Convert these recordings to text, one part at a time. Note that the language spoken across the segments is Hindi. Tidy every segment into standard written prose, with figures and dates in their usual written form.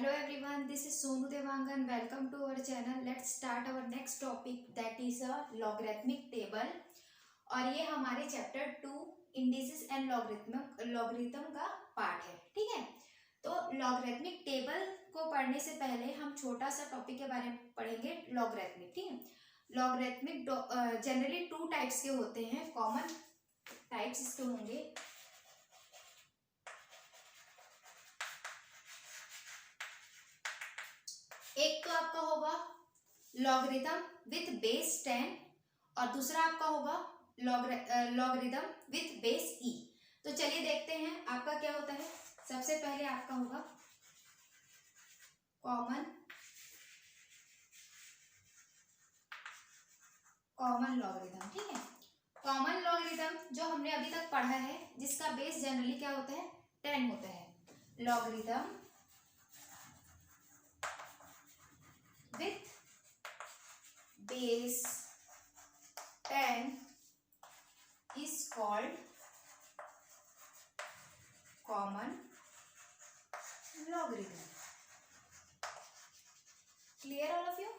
Hello everyone, this is Sonu Devangan. Welcome to our channel. Let's start our next topic, that is a logarithmic table. और ये हमारे चैप्टर 2 इंडिसेस एंड लॉगरिथम का पार्ट है. ठीक है, तो लॉगरिथमिक टेबल को पढ़ने से पहले हम छोटा सा टॉपिक के बारे में पढ़ेंगे, लॉगरिथमिक. ठीक है, लॉगरिथमिक जनरली 2 टाइप्स के होते हैं. कॉमन टाइप्स इसके होंगे, एक तो आपका होगा लॉगरिथम विथ बेस 10 और दूसरा आपका होगा लॉगरिथम विथ बेस ई. तो चलिए देखते हैं आपका क्या होता है. सबसे पहले आपका होगा कॉमन लॉगरिथम. ठीक है, कॉमन लॉगरिथम जो हमने अभी तक पढ़ा है, जिसका बेस जनरली क्या होता है, 10 होता है. Logarithm with base 10 is called common logarithm. Clear all of you?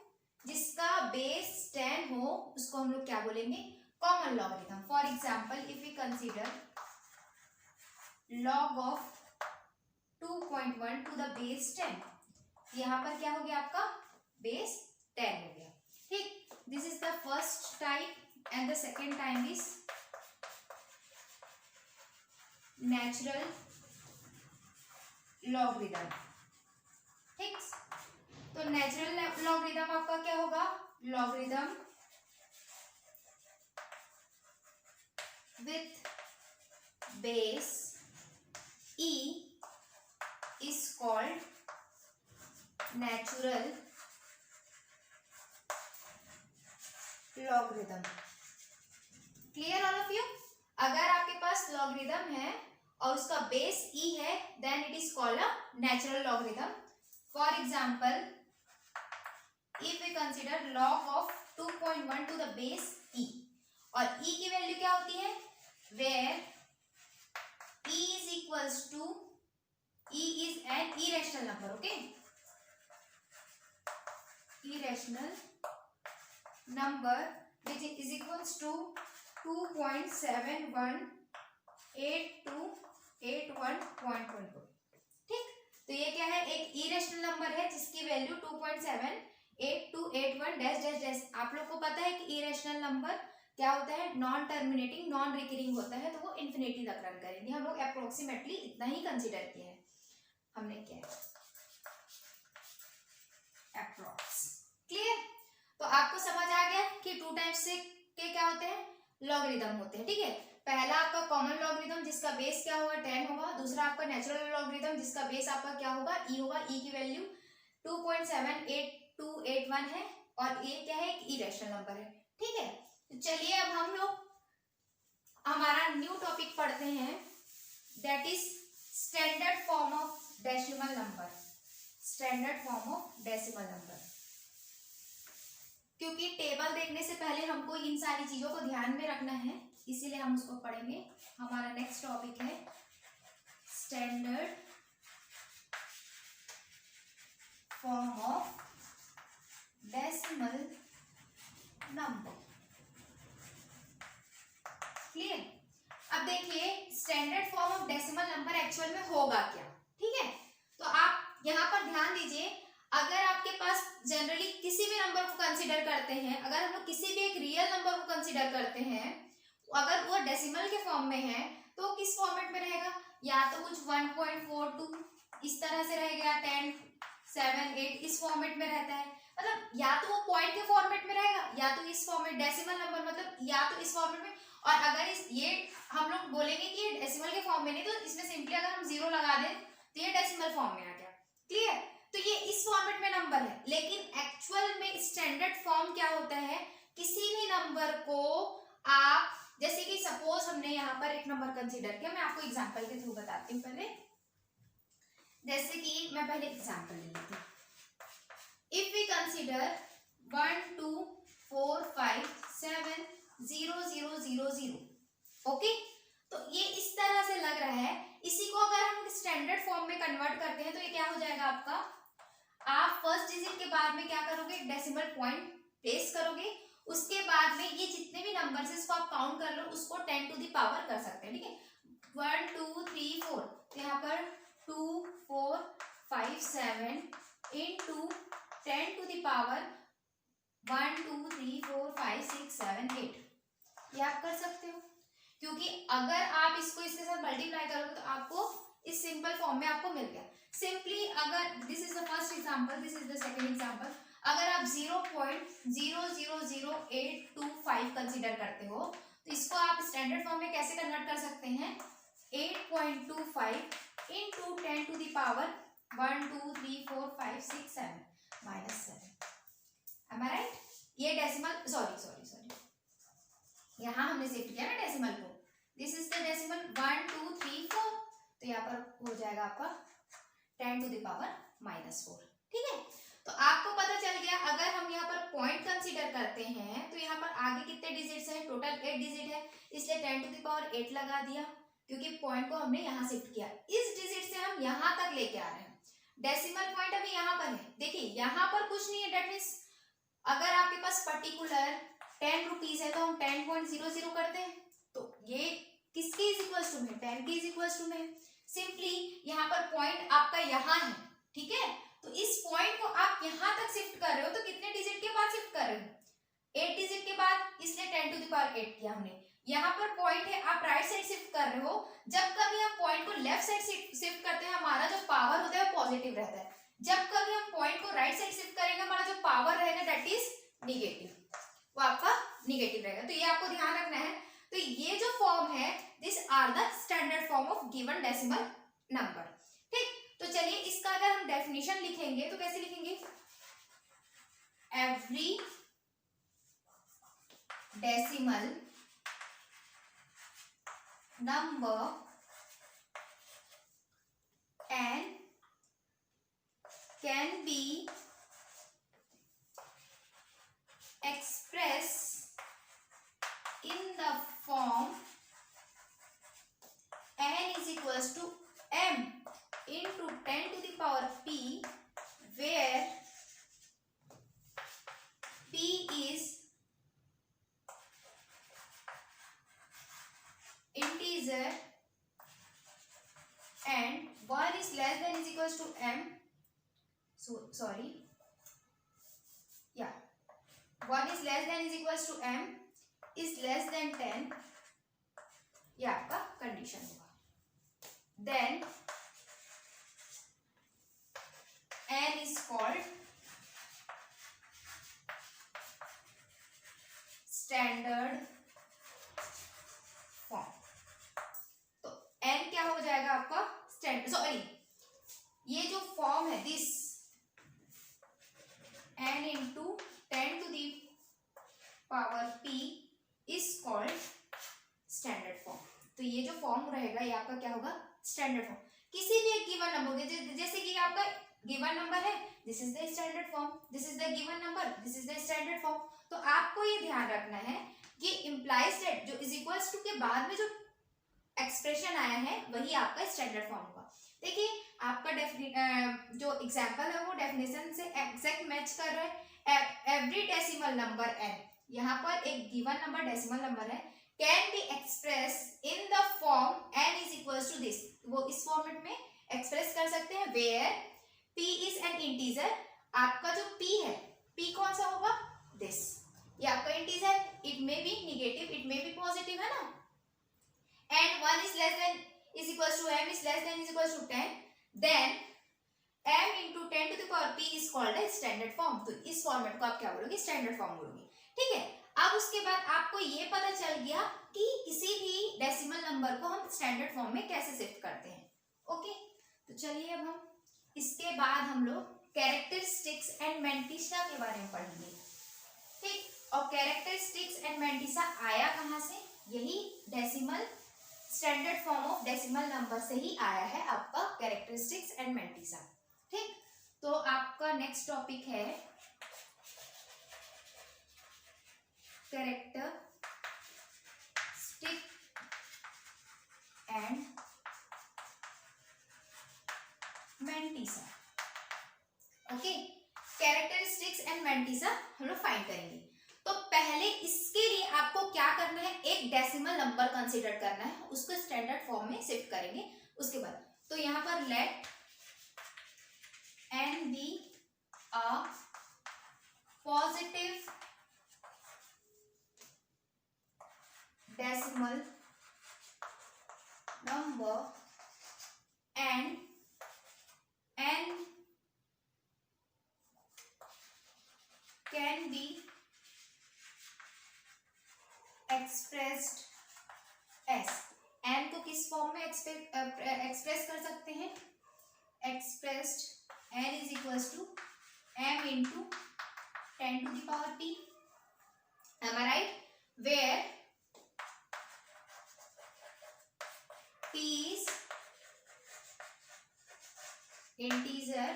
जिसका बेस 10 हो उसको हम लोग क्या बोलेंगे, common logarithm. For example, if we consider log of 2.1 to the base 10, यहाँ पर क्या हो गया, आपका बेस 10 हो गया. ठीक, this is the first type and the second type is natural logarithm. ठीक, तो नेचुरल लॉगरिथम आपका क्या होगा, logarithm with base E is called natural logarithm. Clear all of you? अगर आपके पास लॉगरिथम है और उसका बेस ई है, then it is called a natural logarithm. For example, if we consider log of 2.1 to the base e, और ई की वैल्यू क्या होती है, where e is equals to, e is an irrational number. Okay, irrational number which is equals to 2.718281.22. ठीक, तो ये क्या है, एक irrational नंबर है जिसकी वैल्यू 2.78281 डैश डैश डैश. आप लोग को पता है कि irrational नंबर क्या होता है, नॉन टर्मिनेटिंग नॉन रिकरिंग होता है, तो वो इन्फिनिटी तक रन करेंगे. हम लोग अप्रोक्सीमेटली इतना ही कंसिडर किया है. हमने क्या है, अप्रोक्स. क्लियर? तो आपको समझ आ गया कि 2 टाइप्स से के क्या होते हैं, लॉगरिथम होते हैं. ठीक है, पहला आपका कॉमन लॉगरिथम जिसका बेस क्या होगा, 10 होगा. दूसरा आपका नेचुरल लॉगरिथम जिसका बेस आपका क्या होगा, ई होगा. ई की वैल्यू 2.78281 है और ये क्या है, एक इरेशनल नंबर है. ठीक है, तो चलिए अब हम लोग हमारा न्यू टॉपिक पढ़ते हैं, that is standard form of decimal number. Standard form of decimal number, क्योंकि टेबल देखने से पहले हमको इन सारी चीजों को ध्यान में रखना है, इसीलिए हम उसको पढ़ेंगे. हमारा नेक्स्ट टॉपिक है standard form of decimal number. Clear? अब देखिए standard form of decimal number actual में होगा क्या. ठीक है, तो आप यहाँ पर ध्यान दीजिए, अगर आपके पास जनरली किसी भी नंबर को कंसीडर करते हैं, अगर हम लोग किसी भी एक रियल नंबर को कंसीडर करते हैं, अगर वो डेसिमल के फॉर्म में है, तो किस फॉर्मेट में रहेगा, या तो कुछ 1.42 इस तरह से रहेगा, 10, 7, 8 इस फॉर्मेट में रहता है. मतलब या तो वो पॉइंट के फॉर्मेट में रहेगा, या तो इस फॉर्मेट डेसिमल नंबर, मतलब या तो इस फॉर्मेट में. और अगर ये हम लोग बोलेंगे कि ये डेसिमल के फॉर्म में नहीं, तो इसमें सिंपली अगर हम 0 लगा दें तो ये डेसिमल फॉर्म में आ गया. क्लियर? तो ये इस फॉर्मेट में नंबर है, लेकिन एक्चुअल में स्टैंडर्ड फॉर्म क्या होता है, किसी भी नंबर को आप, जैसे कि सपोज हमने यहाँ पर एक नंबर कंसीडर किया, मैं आपको एग्जांपल के थ्रू बताती हूँ पहले. जैसे कि मैं पहले एग्जांपल ले लेती हूँ. If we consider 1 2 4 5 7 0 0 0 0. ओके, तो ये इस तरह से लग रहा है. इसी को अगर हम स्टैंडर्ड फॉर्म में कन्वर्ट करते हैं तो ये क्या हो जाएगा आपका फर्स्ट डिजिट के बाद में क्या करोगे, डेसिमल पॉइंट प्लेस करोगे, उसके बाद में ये जितने भी नंबर्स है इसको आप काउंट कर लो, उसको 10 टू द पावर कर सकते हैं, ठीक है। 1 2 3 4, तो यहाँ पर 2 4 5 7 इंटू 10 टू द पावर 1 2 3 4 5 6 7 8, ये आप कर सकते हो। क्योंकि अगर आप इसको इसके साथ मल्टीप्लाई करोगे तो आपको इस सिंपल फॉर्म में आपको मिल गया। सिंपली अगर this is the first example, this is the second example, अगर आप 0.000825 कंसीडर करते हो तो इसको आप स्टैंडर्ड फॉर्म में कैसे कन्वर्ट कर सकते हैं, 8.25 into 10 to the power 1 2 3 4 5 6 7 -7, am I right? ये डेसिमल सॉरी यहाँ हमने शिफ्ट किया ना डेसिमल को, दिस इज द डेसिमल 1 2 3 4, तो यहाँ पर हो जाएगा आपका 10 टू द पावर -4, ठीक है। तो आपको पता चल गया, अगर हम यहाँ पर पॉइंट कंसीडर करते हैं तो यहाँ पर आगे कितने डिजिट्स हैं, टोटल 8 डिजिट है, इसलिए 10 टू द पावर 8 लगा दिया, क्योंकि पॉइंट को हमने यहाँ शिफ्ट किया, इस डिजिट से हम यहाँ तक लेके आ रहे हैं। डेसिमल पॉइंट अभी यहाँ पर है, देखिए यहाँ पर कुछ नहीं है, डेट मीन्स अगर आपके पास पर्टिकुलर 10 रुपीज है तो हम 10.00 करते हैं, तो ये किसके इज इक्वल टू में, 10 के इज इक्वल टू में। सिंपली यहाँ पर पॉइंट आपका यहाँ है, ठीक है, तो इस पॉइंट को आप यहाँ तक शिफ्ट कर रहे हो, तो कितने डिजिट के बाद शिफ्ट कर रहे हो, 8 डिजिट के बाद, इसलिए 10 टू द पावर 8 किया हमने। यहाँ पर पॉइंट है, आप राइट साइड शिफ्ट कर रहे हो, जब कभी हम पॉइंट को लेफ्ट साइड शिफ्ट करते हैं हमारा जो पावर होता है वो पॉजिटिव रहता है, जब कभी हम पॉइंट को राइट साइड शिफ्ट करेंगे हमारा जो पावर रहेगा दैट इज निगेटिव, वो आपका निगेटिव रहेगा, तो ये आपको ध्यान रखना है। तो ये जो फॉर्म है, this are the standard form of given decimal number, ठीक। तो चलिए इसका अगर हम डेफिनेशन लिखेंगे तो कैसे लिखेंगे, every decimal number n can be expressed in the form n is equals to m into 10 to the power p, where p is integer and 1 is less than is equals to m, so sorry, yeah, 1 is less than is equals to m is less than 10, ये आपका कंडीशन होगा। Then n is called standard form, तो n क्या हो जाएगा आपका स्टैंडर्ड, सॉरी ये जो फॉर्म है this n into 10 to the power p is called standard form. तो ये जो फॉर्म रहेगा ये आपका क्या होगा, स्टैंडर्ड फॉर्म। किसी भी एक गिवन नंबर, जैसे कि आपका गिवन नंबर है, this is the standard form, this is the given number, this is the standard form. तो आपको ये ध्यान रखना है कि इम्प्लाइज दैट जो इज इक्वल्स टू के बाद में जो एक्सप्रेशन आया है वही आपका स्टैंडर्ड फॉर्म होगा। देखिए आपका जो एग्जाम्पल है वो डेफिनेशन से एग्जैक्ट मैच कर रहा है। एवरी डेसिमल नंबर n, यहाँ पर एक गिवन नंबर डेसिमल नंबर है, can be express in the form n is equals to this, वो इस फॉर्मेट में एक्सप्रेस कर सकते हैं, where p is an integer, आपका जो p है, p कौन सा होगा, दिस, ये आपका integer, it may be negative it may be positive, है ना, and 1 is less than is equals to m is less than is equals to 10, then m into 10 to the power p is called a standard form। तो इस फॉर्मेट को आप क्या बोलोगे, स्टैंडर्ड फॉर्म बोलोगे, ठीक है। अब उसके बाद आपको ये पता चल गया कि किसी भी डेसिमल नंबर को हम स्टैंडर्ड फॉर्म में कैसे शिफ्ट करते हैं, ओके। तो चलिए अब हम इसके बाद हम लोग कैरेक्टरिस्टिक्स एंड मैंटिसा के बारे में पढ़ेंगे, ठीक। और कैरेक्टरिस्टिक्स एंड मैंटिसा आया कहाँ से, यही decimal standard form of decimal number से ही आया है आपका कैरेक्टरिस्टिक्स एंड मैंटिसा, ठीक। तो आपका नेक्स्ट टॉपिक है characteristic and mantissa, okay. Characteristics and mantissa हम लोग फाइंड करेंगे। तो पहले इसके लिए आपको क्या करना है, एक डेसिमल नंबर कंसीडर करना है, उसको स्टैंडर्ड फॉर्म में शिफ्ट करेंगे। उसके बाद तो यहाँ पर let n be a positive decimal number and n can be expressed as, n को किस फॉर्म में एक्सप्रेस कर सकते हैं, expressed n is equals to m into 10 to the power p, am I right, where p is integer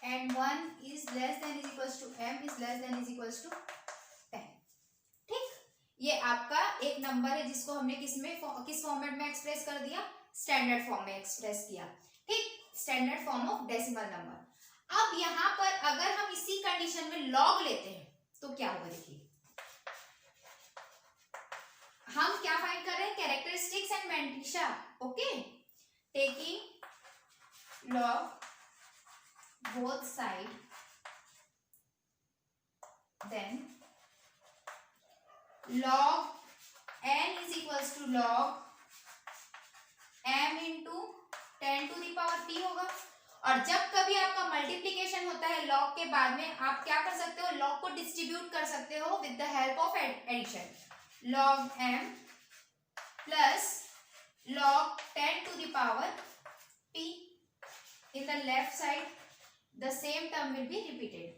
and 1 is less than is equals to m is less than is equals to 10। ठीक, ये आपका एक नंबर है जिसको हमने किस फॉर्मेट में एक्सप्रेस कर दिया, स्टैंडर्ड फॉर्म में एक्सप्रेस किया। ठीक, standard form of decimal number. अब यहाँ पर अगर हम इसी कंडीशन में लॉग लेते हैं तो क्या होगा, देखिए हम क्या फाइंड कर रहे हैं, characteristics and mantissa. Okay, taking log both side, then log n is equals to log m into 10 to the power p होगा। और जब कभी आपका मल्टीप्लीकेशन होता है log के बाद में, आप क्या कर सकते हो, log को डिस्ट्रीब्यूट कर सकते हो with the help of addition, log m plus log 10 to the power p। In the left side the same term will be repeated।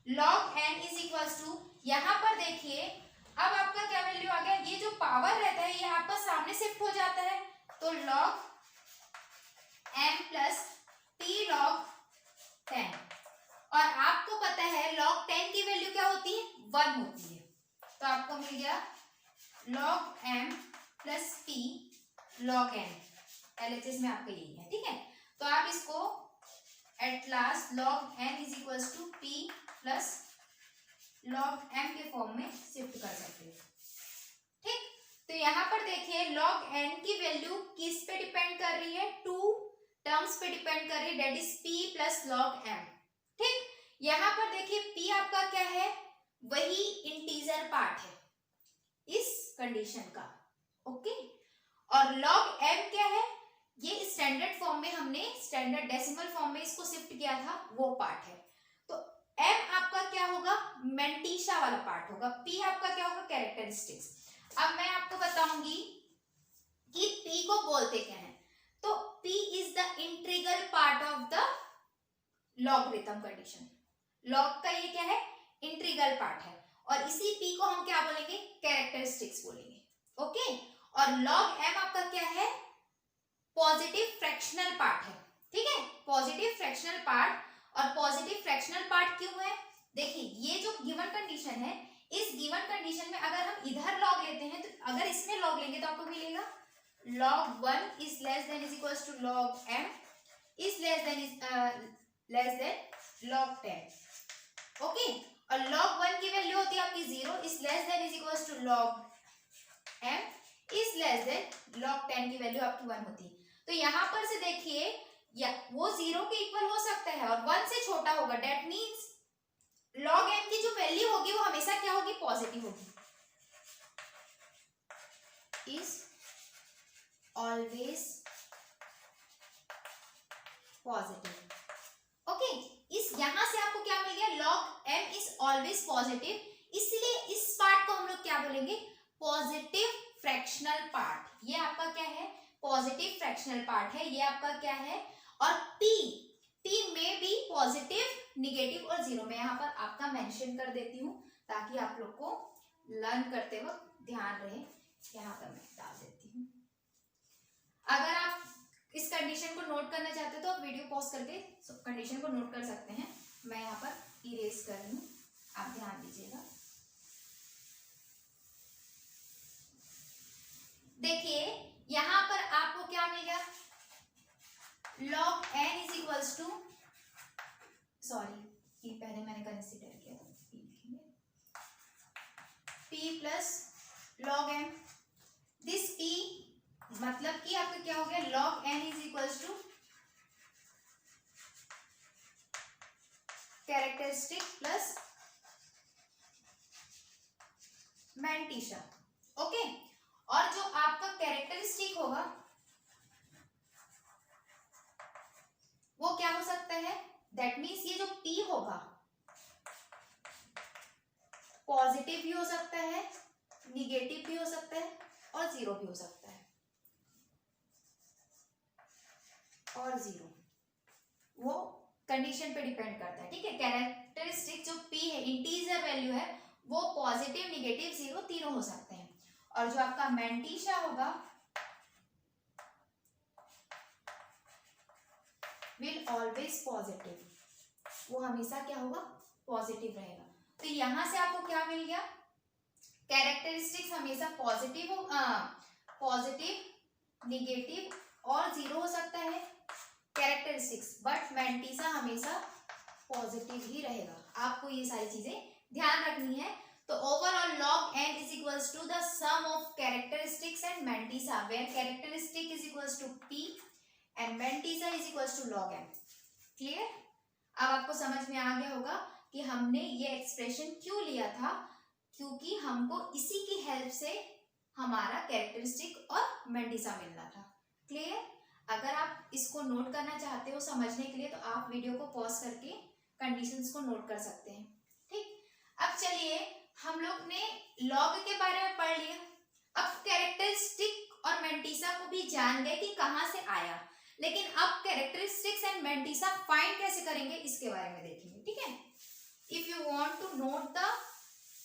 log n is equals to, यहाँ पर देखिए अब आपका क्या वैल्यू आ गया, ये जो पावर रहता है ये आपका सामने शिफ्ट हो जाता है, तो log m plus p log 10। और आपको पता है log 10 की वैल्यू क्या होती है, 1 होती है, तो आपको मिल गया log m plus p log n। LHS में आपका यही है। ठीक है, तो आप इसको at last log n is equals to p plus log m के फॉर्म में शिफ्ट कर सकते हैं। ठीक, तो यहाँ पर देखिए log n की वैल्यू किस पे डिपेंड कर रही है, 2 टर्म्स पे डिपेंड कर रही है, that is p plus log m। ठीक, यहाँ पर देखिए p आपका क्या है, वही इंटीजर पार्ट है इस कंडीशन का। ओके, और log m क्या है, ये स्टैंडर्ड फॉर्म में हमने स्टैंडर्ड डेसिमल फॉर्म में इसको शिफ्ट किया था, वो पार्ट है। तो m आपका क्या होगा, मैंटिसा वाला पार्ट होगा, p आपका क्या होगा, कैरेक्टरिस्टिक्स। अब मैं आपको बताऊंगी कि p को बोलते क्या है, तो p is the integral part of the logarithm condition. Log का ये क्या है, इंटीग्रल पार्ट है, और इसी p को हम क्या बोलेंगे, कैरेक्टरिस्टिक्स बोलेंगे। ओके, और log m आपका क्या है, पॉजिटिव फ्रैक्शनल पार्ट है। ठीक है, पॉजिटिव फ्रैक्शनल पार्ट, और पॉजिटिव फ्रैक्शनल पार्ट क्यों है, देखिए ये जो गिवन कंडीशन है, इस गिवन कंडीशन में अगर हम इधर log लेते हैं, तो अगर इसमें log लेंगे तो आपको मिलेगा log 1 is less than is equals to log m is less than log 10। Okay, और log 1 की वैल्यू होती है आपकी 0 is less than is equals to log m is less than log 10 की वैल्यू आपकी 1 होती है। तो यहाँ पर से देखिए या वो 0 के इक्वल हो सकता है और 1 से छोटा होगा, डेट मीन्स log m की जो वैल्यू होगी वो हमेशा क्या होगी, पॉजिटिव होगी, इज ऑलवेज पॉजिटिव। ओके, इस यहां से आपको क्या मिल गया, log m is always positive, इसलिए इस पार्ट को हम लोग क्या बोलेंगे, पॉजिटिव फ्रैक्शनल पार्ट। ये आपका क्या है, पॉजिटिव फ्रैक्शनल पार्ट है, ये आपका क्या है। और p में भी पॉजिटिव, निगेटिव और जीरो में यहाँ पर आपका मेंशन कर देती हूँ ताकि आप लोग को लर्न करते वक्त ध्यान रहे। यहाँ पर मैं डाल देती हूँ। अगर आप इस कंडीशन को नोट करना चाहते हो तो आप वीडियो पॉज करके कंडीशन को नोट कर सकते हैं। मैं यहाँ पर इरेज कर रही हूँ, आप ध्यान दीजिएगा। देखिए यहाँ पर आपको क्या मिल गया, log n is equals to, sorry पहले मैंने कंसीडर किया था, p लिखेंगे, p plus log m। This p मतलब कि आपका क्या हो गया, log n is equals to characteristic plus mantissa. Okay, और जो आपका कैरेक्टरिस्टिक होगा वो क्या हो सकता है, दैट मीन्स ये जो p होगा पॉजिटिव भी हो सकता है, निगेटिव भी हो सकता है और जीरो भी हो सकता है। और जीरो वो कंडीशन पे डिपेंड करता है, ठीक है। कैरेक्टरिस्टिक जो p है, इंटीजर वैल्यू है, वो पॉजिटिव, निगेटिव, जीरो तीनों हो सकते हैं। और जो आपका मैंटिशा होगा विल ऑलवेज पॉजिटिव, वो हमेशा क्या होगा, पॉजिटिव रहेगा। तो यहां से आपको क्या मिल गया, कैरेक्टरिस्टिक्स हमेशा पॉजिटिव हो, पॉजिटिव, निगेटिव और जीरो हो सकता है कैरेक्टरिस्टिक्स, बट मैंटिशा हमेशा पॉजिटिव ही रहेगा। आपको ये सारी चीजें ध्यान रखनी है। तो overall log n is equals to the sum of characteristics and mantissa, where characteristic is equals to p and mantissa is equals to log n। Clear? अब आपको समझ में आ गया होगा कि हमने ये एक्सप्रेशन क्यों लिया था, क्योंकि हमको इसी की हेल्प से हमारा कैरेक्टरिस्टिक और मैंटिशा मिलना था। क्लियर? अगर आप इसको नोट करना चाहते हो समझने के लिए, तो आप वीडियो को पॉज करके कंडीशंस को नोट कर सकते हैं। ठीक, अब चलिए हम लोग ने लॉग के बारे में पढ़ लिया। अब कैरेक्टरिस्टिक और मैंटिशा को भी जान गए कि कहां से आया, लेकिन अब कैरेक्टरिस्टिक्स एंड मैंटिशा फाइंड कैसे करेंगे इसके बारे में देखेंगे। ठीक है, if you want to note the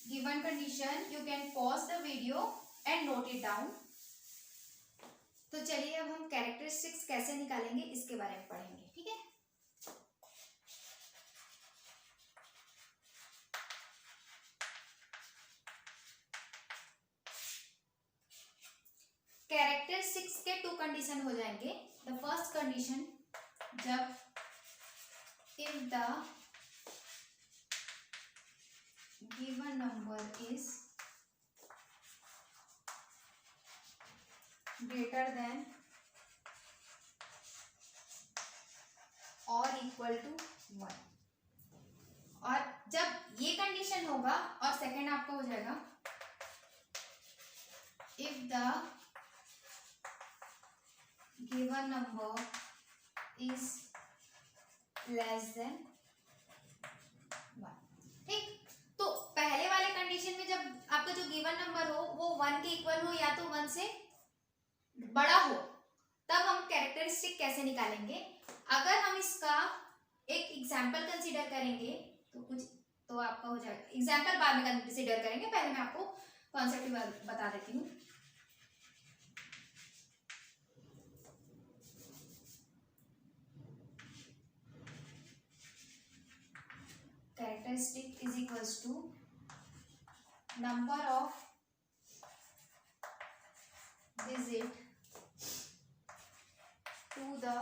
given condition you can pause the video and note it down. तो चलिए अब हम कैरेक्टरिस्टिक्स कैसे निकालेंगे इसके बारे में पढ़ेंगे। ठीक है, कैरेक्टरिस्टिक्स के टू कंडीशन हो जाएंगे। द फर्स्ट कंडीशन, जब if the given number is greater than और इक्वल टू 1, और जब ये कंडीशन होगा, और सेकेंड आपका हो जाएगा if the given number is less then 1। ठीक, तो पहले वाले कंडीशन में जब आपका जो गिवन नंबर हो वो 1 के इक्वल हो या तो 1 से बड़ा हो, तब हम कैरेक्टरिस्टिक कैसे निकालेंगे। अगर हम इसका एक एग्जाम्पल कंसीडर करेंगे तो आपका हो जाएगा, एग्जाम्पल बाद में कंसीडर करेंगे, पहले मैं आपको कॉन्सेप्ट बता देती हूँ। Characteristic is equals to number of digit to the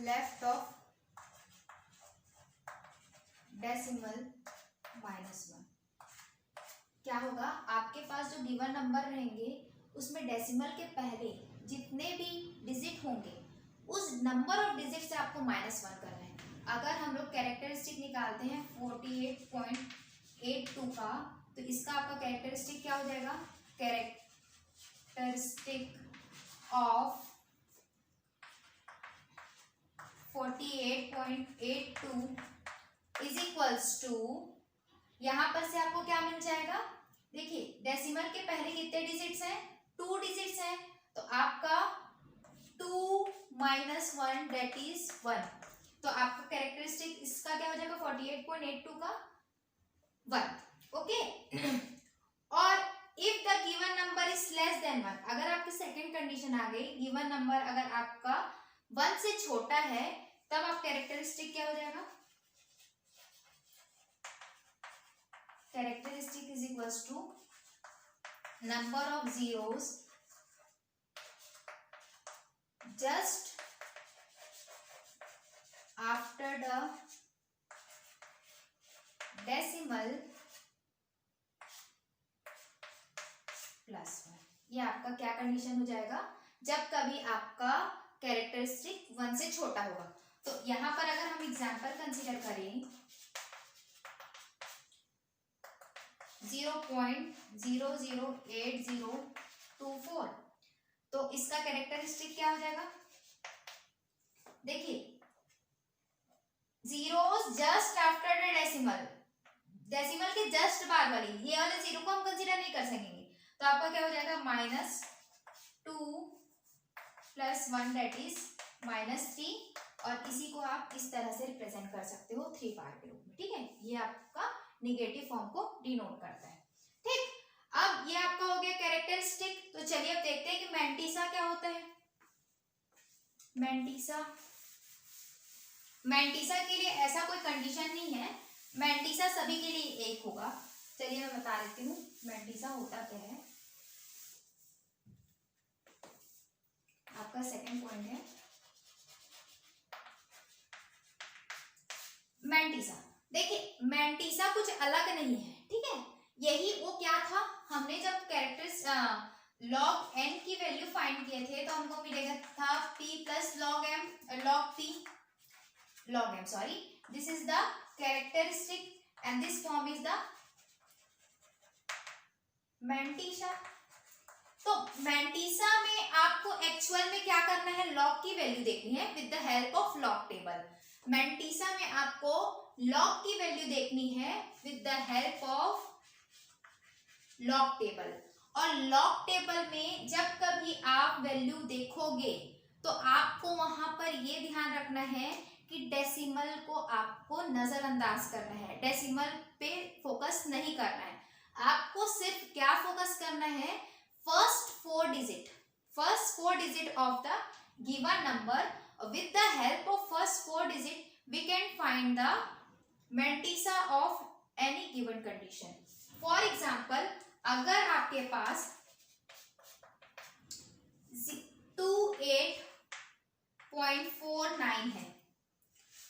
left of decimal minus 1। क्या होगा, आपके पास जो गिवन नंबर रहेंगे उसमें डेसिमल के पहले जितने भी डिजिट होंगे उस नंबर ऑफ डिजिट से आपको -1 करना है। अगर हम लोग कैरेक्टरिस्टिक निकालते हैं 48.82 का, तो इसका आपका कैरेक्टरिस्टिक क्या हो जाएगा, characteristic of 48.82 is equals to, यहां पर से आपको क्या मिल जाएगा, देखिए डेसिमल के पहले कितने डिजिट्स हैं, 2 डिजिट्स हैं, तो आपका 2 - 1 दैट इज 1। तो आपका कैरेक्टरिस्टिक इसका क्या हो जाएगा, 48.82 का 1। ओके, और if the given number is less then 1, अगर आपकी सेकंड कंडीशन आ गई, गिवन नंबर अगर आपका 1 से छोटा है, तब आप कैरेक्टरिस्टिक क्या हो जाएगा, characteristic is equals to number of zeros just after the decimal +1। ये आपका क्या कंडीशन हो जाएगा, जब कभी आपका कैरेक्टरिस्टिक 1 से छोटा होगा। तो यहां पर अगर हम एग्जांपल कंसीडर करें 0.008024, तो इसका कैरेक्टरिस्टिक क्या हो जाएगा, देखिए zeros just after the decimal, decimal के जस्ट बाद वाली ये वाले जीरो को हम कंसीडर नहीं कर सकेंगे। तो आपका क्या हो जाएगा -2 + 1 दैट इज -3, और इसी को आप इस तरह से रिप्रेजेंट कर सकते हो 3 पार के रूप में। ठीक है, ये आपका निगेटिव फॉर्म को डिनोट करता है। ठीक, अब ये आपका हो गया कैरेक्टरिस्टिक। तो चलिए अब देखते हैं कि मैंटिसा क्या होता है। मैंटिसा के लिए ऐसा कोई कंडीशन नहीं है, मैंटिसा सभी के लिए एक होगा। चलिए मैं बता देती हूँ मैंटिसा होता क्या है। आपका सेकंड पॉइंट है मैंटिसा। देखिए मैंटिसा कुछ अलग नहीं है, ठीक है, यही वो क्या था, हमने जब कैरेक्टर्स log n की वैल्यू फाइंड किए थे तो हमको मिलेगा था p + log m, sorry, this is the characteristic and this form is the mantissa. तो मैंटिसा में आपको एक्चुअल में क्या करना है, लॉग की वैल्यू देखनी है with the help of log table. Mantissa में आपको लॉग की वैल्यू देखनी है with the help of log table. और लॉग टेबल में जब कभी आप वैल्यू देखोगे तो आपको वहां पर ये ध्यान रखना है कि डेसिमल को आपको नजरअंदाज करना है, डेसिमल पे फोकस नहीं करना है। आपको सिर्फ क्या फोकस करना है, first four digit of the given number. With the help of first 4 digit we can find the mantissa of any given condition. For example अगर आपके पास 28.49 है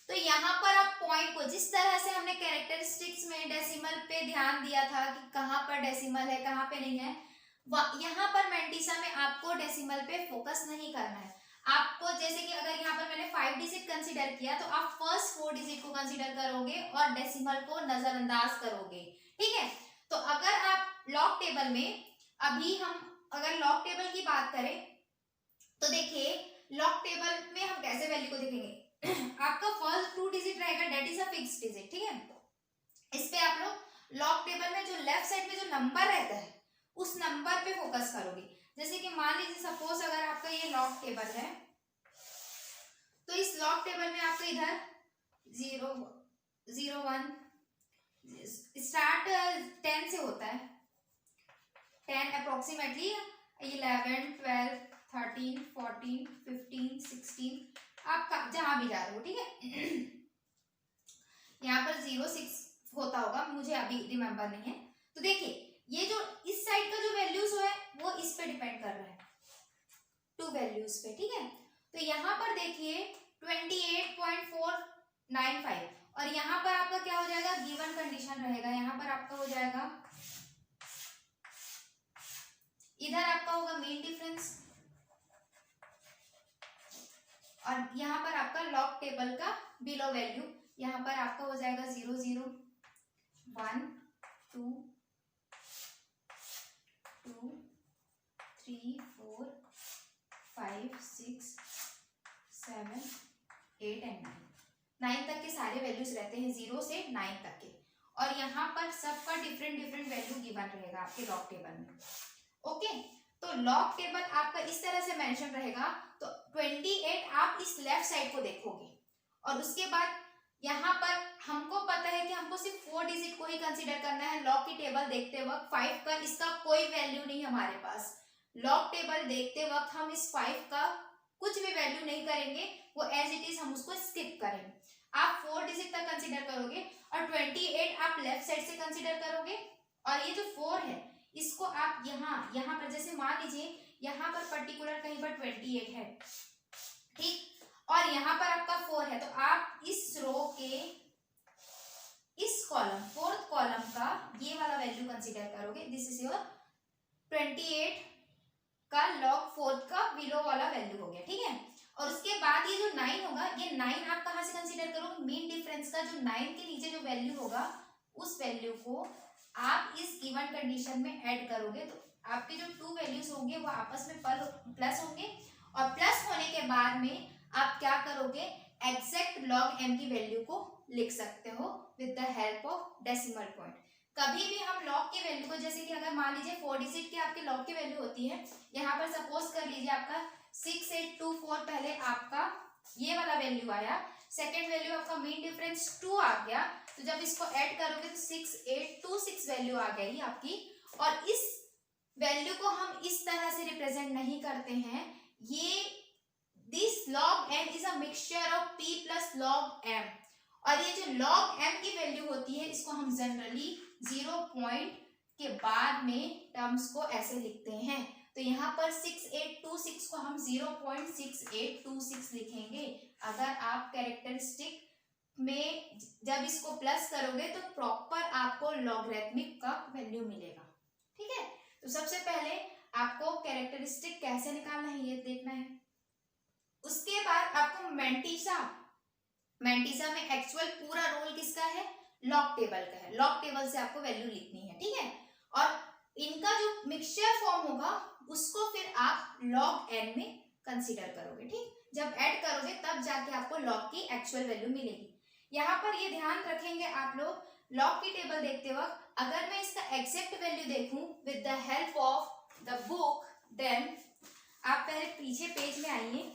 तो यहाँ पर आप पॉइंट को जिस तरह से हमने कैरेक्टरिस्टिक्स में डेसिमल पे ध्यान दिया था कि कहाँ पर डेसिमल है कहाँ पे नहीं है, यहाँ पर मैंटिसा में आपको डेसिमल पे फोकस नहीं करना है। आपको जैसे कि अगर यहाँ पर मैंने 5 डिजिट कंसीडर किया तो आप फर्स्ट 4 डिजिट को कंसीडर करोगे और डेसिमल को नजरअंदाज करोगे। ठीक है, तो अगर आप लॉग टेबल में, अभी हम अगर लॉग टेबल की बात करें तो देखिए लॉग टेबल में हम कैसे वैल्यू को देखेंगे आपका फर्स्ट 2 डिजिट रहेगा that is a fixed digit. ठीक है, इस पे आप लोग लॉग टेबल में जो लेफ्ट साइड में जो नंबर रहता है उस नंबर पे फोकस करोगे। जैसे कि मान लीजिए सपोज अगर आपका ये लॉग टेबल है तो इस लॉग टेबल में आपको इधर 0 0 1 स्टार्ट 10 से होता है, 10 अप्रोक्सीमेटली 11 12 13 14 15 16 आप जहां भी जा रहे हो। ठीक है, यहाँ पर 06 होता होगा, मुझे अभी रिमेम्बर नहीं है। तो देखिए ये जो इस साइड का जो वैल्यूज है वो इस पे डिपेंड कर रहा है, 2 वैल्यूज पे। ठीक है, तो यहाँ पर देखिए 28.495 और यहाँ पर आपका क्या हो जाएगा, गिवन कंडीशन रहेगा, यहाँ पर आपका हो जाएगा, इधर आपका होगा मीन डिफरेंस और यहाँ पर आपका लॉग टेबल का बिलो वैल्यू, यहाँ पर आपका हो जाएगा 0 0 1 2 2 3 4 5 6 7 8 एंड 9 तक के सारे वैल्यूज रहते हैं 0 से 9 तक के, और यहाँ पर सबका डिफरेंट वैल्यू गिवन रहेगा आपके लॉग टेबल में। ओके, तो लॉग टेबल आपका इस तरह से मेंशन रहेगा। तो 28 आप इस लेफ्ट साइड को देखोगे और उसके बाद यहाँ पर हमको पता है कि हमको सिर्फ 4 डिजिट को ही कंसीडर करना है लॉग की टेबल देखते वक्त। 5 का इसका कोई वैल्यू नहीं हमारे पास, लॉग टेबल देखते वक्त हम इस 5 का कुछ भी वैल्यू नहीं करेंगे, वो एज इट इज हम उसको स्किप करेंगे। आप 4 डिजिट तक कंसीडर करोगे और 28 आप लेफ्ट साइड से कंसीडर करोगे और ये जो 4 है इसको आप यहाँ पर जैसे मान लीजिए यहाँ पर पर्टिकुलर कहीं पर 28 है, ठीक, और यहाँ पर आपका 4 है, तो आप इस रो के इस कॉलम, फोर्थ कॉलम का ये वाला वैल्यू कंसीडर करोगे। दिस इज योर 28 का log 4 का बिलो वाला वैल्यू हो गया, ठीक है। और उसके बाद ये जो 9 होगा, ये 9 आप कहाँ से कंसीडर करोगे, मीन डिफरेंस का जो 9 के नीचे जो वैल्यू होगा उस वैल्यू को आप इस गिवन कंडीशन में ऐड करोगे, तो आपके जो 2 वैल्यूज होंगे वो आपस में प्लस होंगे, और प्लस होने के बाद में आप क्या करोगे, एग्जैक्ट log m की वैल्यू को लिख सकते हो with the help of decimal point. कभी भी हम log की वैल्यू को, जैसे कि अगर मान लीजिए 4 डिजिट की आपकी log की वैल्यू होती है, यहाँ पर सपोज कर लीजिए आपका 6824, पहले आपका ये वाला वैल्यू आया, सेकेंड वैल्यू आपका मीन डिफरेंस 2 आ गया, तो जब इसको ऐड करोगे तो 6826 वैल्यू आ गई आपकी। और इस वैल्यू को हम इस तरह से रिप्रेजेंट नहीं करते हैं, ये this log m is a mixture of p plus log m, और ये जो log m की वैल्यू होती है इसको हम जनरली 0 पॉइंट के बाद में टर्म्स को ऐसे लिखते हैं, तो यहाँ पर 6826 को हम 0.6826 लिखेंगे। अगर आप कैरेक्टरिस्टिक में जब इसको प्लस करोगे तो प्रॉपर आपको लॉगरिथमिक का वैल्यू मिलेगा, ठीक है। तो सबसे पहले आपको कैरेक्टरिस्टिक कैसे निकालना है ये देखना है। उसके बाद आपको मैंटीसा में एक्चुअल पूरा रोल किसका है, लॉग टेबल का है, लॉग टेबल से आपको वैल्यू लिखनी है, ठीक है। और इनका जो मिक्सचर फॉर्म होगा उसको फिर आप log n में कंसीडर करोगे, ठीक। जब ऐड करोगे तब जाके आपको log की एक्चुअल वैल्यू मिलेगी। यहाँ पर ये ध्यान रखेंगे आप लोग, log की टेबल देखते वक्त अगर मैं इसका एग्जैक्ट वैल्यू देखूं with the help of the book, then आप पहले पीछे पेज में आइए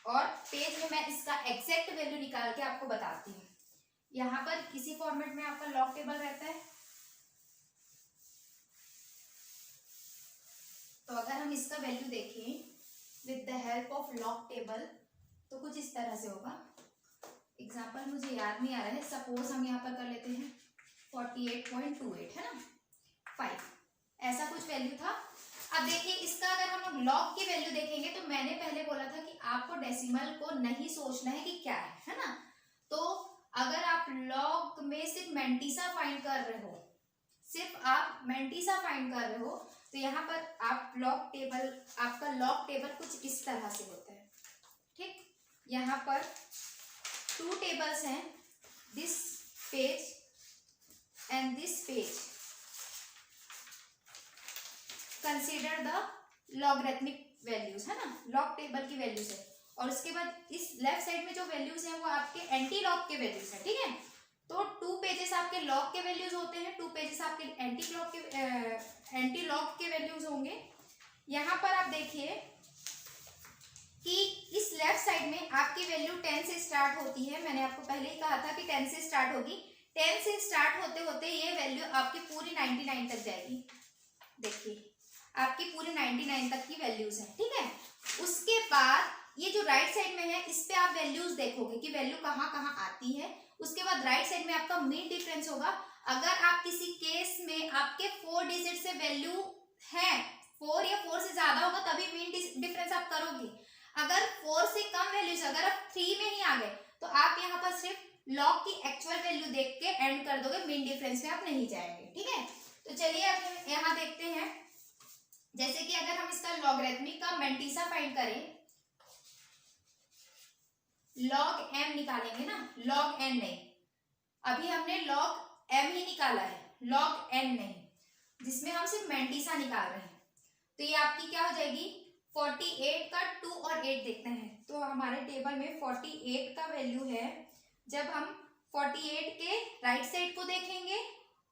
और पेज में मैं इसका एग्जैक्ट वैल्यू निकाल के आपको बताती हूँ। यहाँ पर किसी फॉर्मेट में आपका log टेबल रहता है, तो अगर हम इसका वैल्यू देखें with the help of log table तो कुछ इस तरह से होगा। एग्जाम्पल मुझे याद नहीं आ रहा है, सपोज हम यहाँ पर कर लेते हैं 48.28 है ना, 5, ऐसा कुछ वैल्यू था। अब देखिए इसका अगर हम log की वैल्यू देखेंगे तो मैंने पहले बोला था कि आपको डेसिमल को नहीं सोचना है कि क्या है ना। तो अगर आप log में सिर्फ मैंटीसा फाइंड कर रहे हो, सिर्फ आप मैंटीसा फाइंड कर रहे हो, तो यहाँ पर आप आपका log टेबल कुछ इस तरह से होता है, ठीक। यहाँ पर 2 टेबल्स हैं, this page and this page, consider the logarithmic values है ना, log टेबल की वैल्यूज है। और उसके बाद इस लेफ्ट साइड में जो वैल्यूज हैं वो आपके एंटी लॉग के वैल्यूज है, ठीक है। तो 2 पेजेस आपके log के वैल्यूज होते हैं, 2 पेजेस आपके एंटी लॉग के वैल्यूज होंगे। यहाँ पर आप देखिए कि इस लेफ्ट साइड में आपकी वैल्यू 10 से स्टार्ट होती है, मैंने आपको पहले ही कहा था कि 10 से स्टार्ट होगी, 10 से स्टार्ट होते होते ये वैल्यू आपकी पूरी 99 तक जाएगी। देखिए आपकी पूरी 99 तक की वैल्यूज है, ठीक है। उसके बाद ये जो राइट साइड में है इस पे आप वैल्यूज देखोगे कि वैल्यू कहाँ कहाँ आती है। उसके बाद राइट साइड में आपका मीन डिफरेंस होगा। अगर आप किसी केस में आपके 4 डिजिट से वैल्यू है, 4 या 4 से ज्यादा होगा तभी मीन डिफरेंस आप करोगे। अगर 4 से कम वैल्यूज, अगर आप 3 में ही आ गए तो आप यहाँ पर सिर्फ log की एक्चुअल वैल्यू देख के एंड कर दोगे, मीन डिफरेंस में आप नहीं जाएंगे, ठीक है। तो चलिए अब यहाँ देखते हैं, जैसे कि अगर हम इसका लॉगरिथमिक का मैंटीसा फाइंड करें, log m निकालेंगे ना, log n नहीं, अभी हमने log m ही निकाला है, log n नहीं, जिसमें हम सिर्फ मैंटीसा निकाल रहे हैं। तो ये आपकी क्या हो जाएगी, 48 का 2 और 8 देखते हैं, तो हमारे टेबल में 48 का वैल्यू है, जब हम 48 के राइट साइड को देखेंगे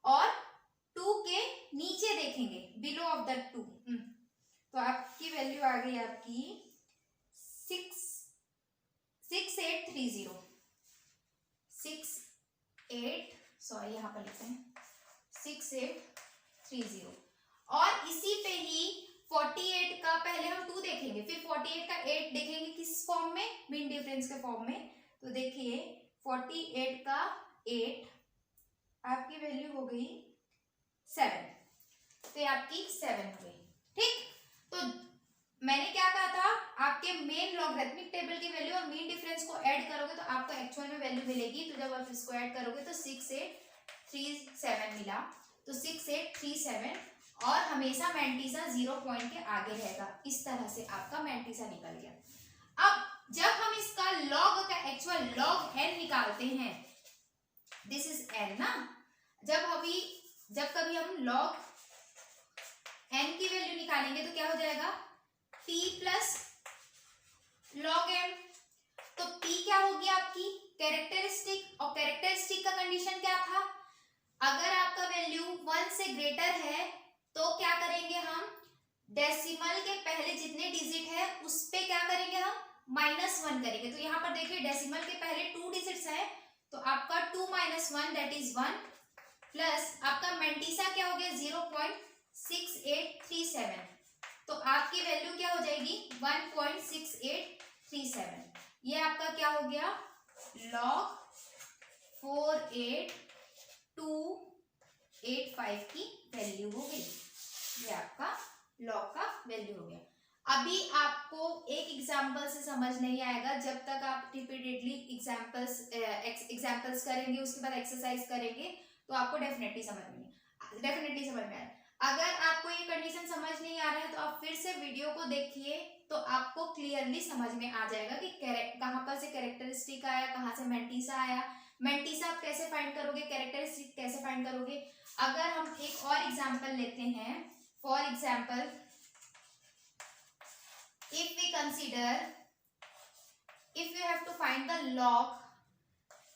और 2 के नीचे देखेंगे, बिलो ऑफ द 2, तो आपकी वैल्यू आ गई आपकी 6830, यहाँ पर लिखते हैं 6830। और इसी पे ही 48 का पहले हम 2 देखेंगे, फिर 48 का 8 देखेंगे, किस फॉर्म में, मीन डिफरेंस के फॉर्म में। तो देखिए 48 का 8 आपकी वैल्यू हो गई 7, तो ये आपकी 7 हो गई, ठीक। तो मैंने क्या कहा था, आपके मेन लॉगरिथमिक टेबल की वैल्यू और मीन डिफरेंस को ऐड करोगे तो आपको एक्चुअल में वैल्यू मिलेगी। तो जब आप इसको ऐड करोगे तो 6837 मिला। तो 6837 और हमेशा मैंटीसा 0 पॉइंट के आगे रहेगा। इस तरह से आपका मैंटीसा निकल गया। अब जब हम इसका लॉग का एक्चुअल लॉग n निकालते हैं, दिस इज n ना, जब कभी हम लॉग n की वैल्यू निकालेंगे तो क्या हो जाएगा, p प्लस लॉग m। तो p क्या होगी आपकी कैरेक्टरिस्टिक, और कैरेक्टरिस्टिक का कंडीशन क्या था, अगर आपका वैल्यू 1 से ग्रेटर है तो क्या करेंगे हम, डेसिमल के पहले जितने डिजिट है उस पे क्या करेंगे हम, -1 करेंगे। तो यहाँ पर देखिए डेसिमल के पहले 2 डिजिट्स है तो आपका 2 - 1 दैट इज 1 प्लस आपका मैंटीसा क्या हो गया 0.6837। तो आपकी वैल्यू क्या हो जाएगी 1.6837। ये आपका क्या हो गया लॉग 48285 की वैल्यू हो गई। ये आपका लॉग का वैल्यू हो गया। अभी आपको एक एग्जाम्पल से समझ नहीं आएगा, जब तक आप रिपीटेडली एग्जाम्पल्स करेंगे, उसके बाद एक्सरसाइज करेंगे तो आपको डेफिनेटली समझ में आएगा। अगर आपको ये कंडीशन समझ नहीं आ रहा है तो आप फिर से वीडियो को देखिए तो आपको क्लियरली समझ में आ जाएगा कि कहाँ पर से कैरेक्टरिस्टिक आया, कहाँ से मैंटीसा आया, मैंटीसा आप कैसे फाइंड करोगे, कैरेक्टरिस्टिक कैसे फाइंड करोगे। अगर हम एक और एग्जाम्पल लेते हैं, for example if we consider, if we have to find the log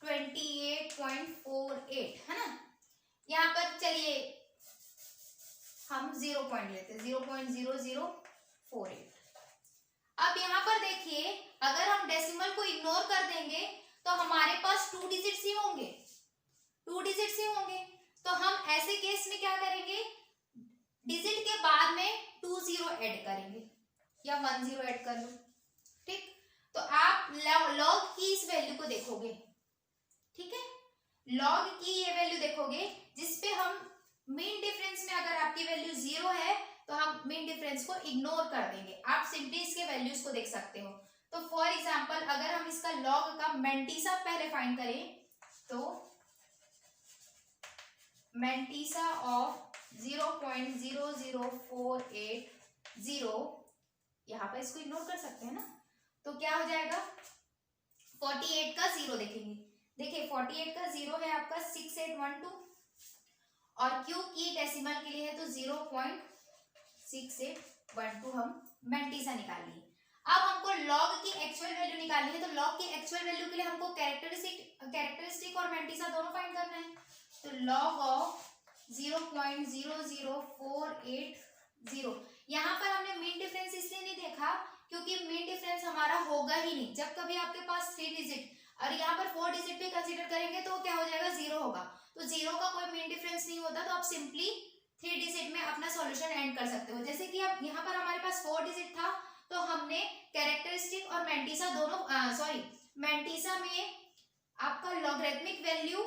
28.48 है ना, यहाँ पर चलिए हम 0 पॉइंट लेते हैं 0.0048। अब यहाँ पर देखिए अगर हम डेसिमल को इग्नोर कर देंगे तो हमारे पास 2 डिजिट्स ही होंगे, तो हम ऐसे केस में क्या करेंगे, डिजिट के बाद में 20 ऐड करेंगे या 10 ऐड कर लो, ठीक। तो आप लॉग की इस वैल्यू को देखोगे, ठीक है, लॉग की ये वैल्यू देखोगे जिसपे हम मीन डिफरेंस में अगर आपकी वैल्यू 0 है तो हम मीन डिफरेंस को इग्नोर कर देंगे। आप सिंपली इसके वैल्यूज को देख सकते हो। तो फॉर एग्जांपल अगर हम इसका लॉग का मैंटीसा पहले फाइंड करें तो मैंटीसा ऑफ 0.00480, यहाँ पर इसको इग्नोर कर सकते हैं ना, तो क्या हो जाएगा 48 का 0 देखेंगे, देखिए 48 का 0 है आपका 6812 और क्योंकि डेसिमल के लिए है तो 0.6812 हम मैंटीसा निकाल लिए। अब हमको लॉग की एक्चुअल वैल्यू निकालनी है, तो लॉग की एक्चुअल वैल्यू के लिए हमको कैरेक्टरिस्टिक और मैंटीसा दोनों फाइंड करना है। तो लॉग ऑफ 0.00480, यहाँ पर हमने मीन डिफरेंस इसलिए नहीं देखा क्योंकि मीन डिफरेंस हमारा होगा ही नहीं। जब कभी आपके पास 3 डिजिट और यहाँ पर 4 डिजिट भी कंसीडर करेंगे तो क्या हो जाएगा 0 होगा, तो 0 का कोई मीन डिफरेंस नहीं होता, तो आप सिंपली 3 डिजिट में अपना सॉल्यूशन एंड कर सकते हो। जैसे कि अब यहाँ पर हमारे पास 4 डिजिट था तो हमने कैरेक्टरिस्टिक और मैंटीसा दोनों मैंटीसा में आपका लॉगरिथमिक वैल्यू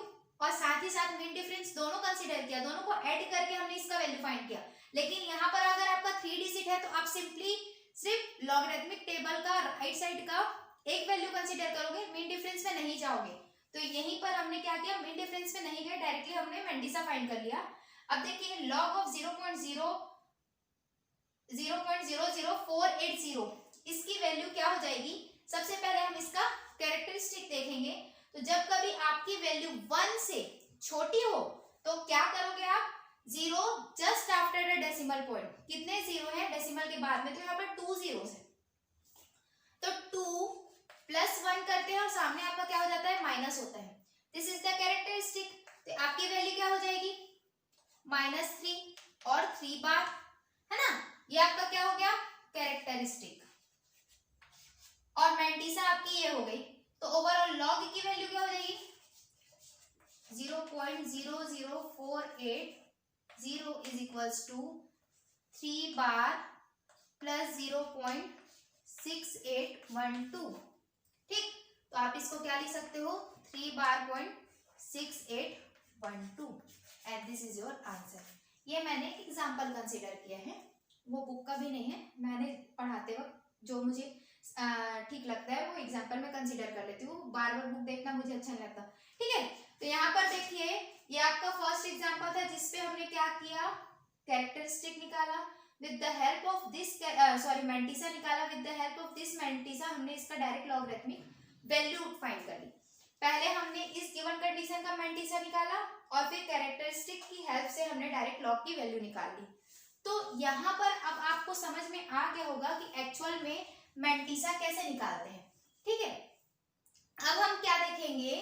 और साथ ही साथ मीन डिफरेंस दोनों कंसीडर किया, दोनों को ऐड करके हमने इसका वैल्यू फाइंड किया। लेकिन यहाँ पर अगर आपका 3 डिजिट है तो आप सिंपली सिर्फ लॉगरिथमिक टेबल का राइट साइड का एक वैल्यू कंसीडर करोगे, मीन डिफरेंस में नहीं जाओगे। तो यहीं पर हमने क्या किया, मीन डिफरेंस में नहीं गए, डायरेक्टली हमने मैंटीसा फाइंड कर लिया। अब देखिए लॉग ऑफ 0.00480 इसकी वैल्यू क्या हो जाएगी, सबसे पहले हम इसका कैरेक्टरिस्टिक देखेंगे। तो जब कभी आपकी वैल्यू 1 से छोटी हो तो क्या करोगे आप, 0 just after the decimal point, कितने 0 है डेसिमल के बाद में, तो यहाँ पर 2 zeros है, तो 2 + 1 करते हैं और सामने आपका क्या हो जाता है माइनस होता है। दिस इज द कैरेक्टरिस्टिक, तो आपकी वैल्यू क्या हो जाएगी -3 और 3 बार, है ना, ये आपका क्या हो गया कैरेक्टरिस्टिक और मैंटीसा आपकी ये हो गई। तो ओवरऑल लॉग की वैल्यू क्या हो जाएगी 0.00480 = 3 बार + 0.6812, ठीक। तो आप इसको क्या लिख सकते हो 3 बार 0.6812 and this is your answer. ये मैंने एग्जांपल कंसीडर किया है, वो बुक का भी नहीं है, मैंने पढ़ाते वक्त जो मुझे ठीक लगता है वो एग्जाम्पल में कंसीडर कर लेती हूँ, बार बार बुक देखना मुझे अच्छा नहीं लगता। ठीक है, तो यहाँ पर देखिए ये आपका फर्स्ट एग्जाम्पल था जिसपे हमने क्या किया, कैरेक्टरिस्टिक निकाला with the help of this mantissa निकाला, with the help of this mantissa हमने इसका डायरेक्ट लॉगरिथमिक वैल्यू फाइंड कर ली। पहले हमने इस गिवन कंडीशन का मैंटिसा निकाला और फिर कैरेक्टरिस्टिक की हेल्प से हमने डायरेक्ट लॉग की वैल्यू निकाल ली। तो यहाँ पर अब आपको समझ में आ गया होगा कि एक्चुअल में मैंटिसा कैसे निकालते हैं। ठीक है, अब हम क्या देखेंगे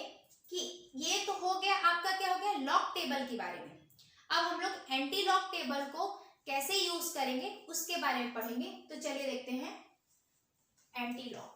कि ये तो हो गया आपका, क्या हो गया, लॉग टेबल के बारे में। अब हम लोग एंटी लॉग टेबल को कैसे यूज करेंगे उसके बारे में पढ़ेंगे। तो चलिए देखते हैं एंटी लॉग।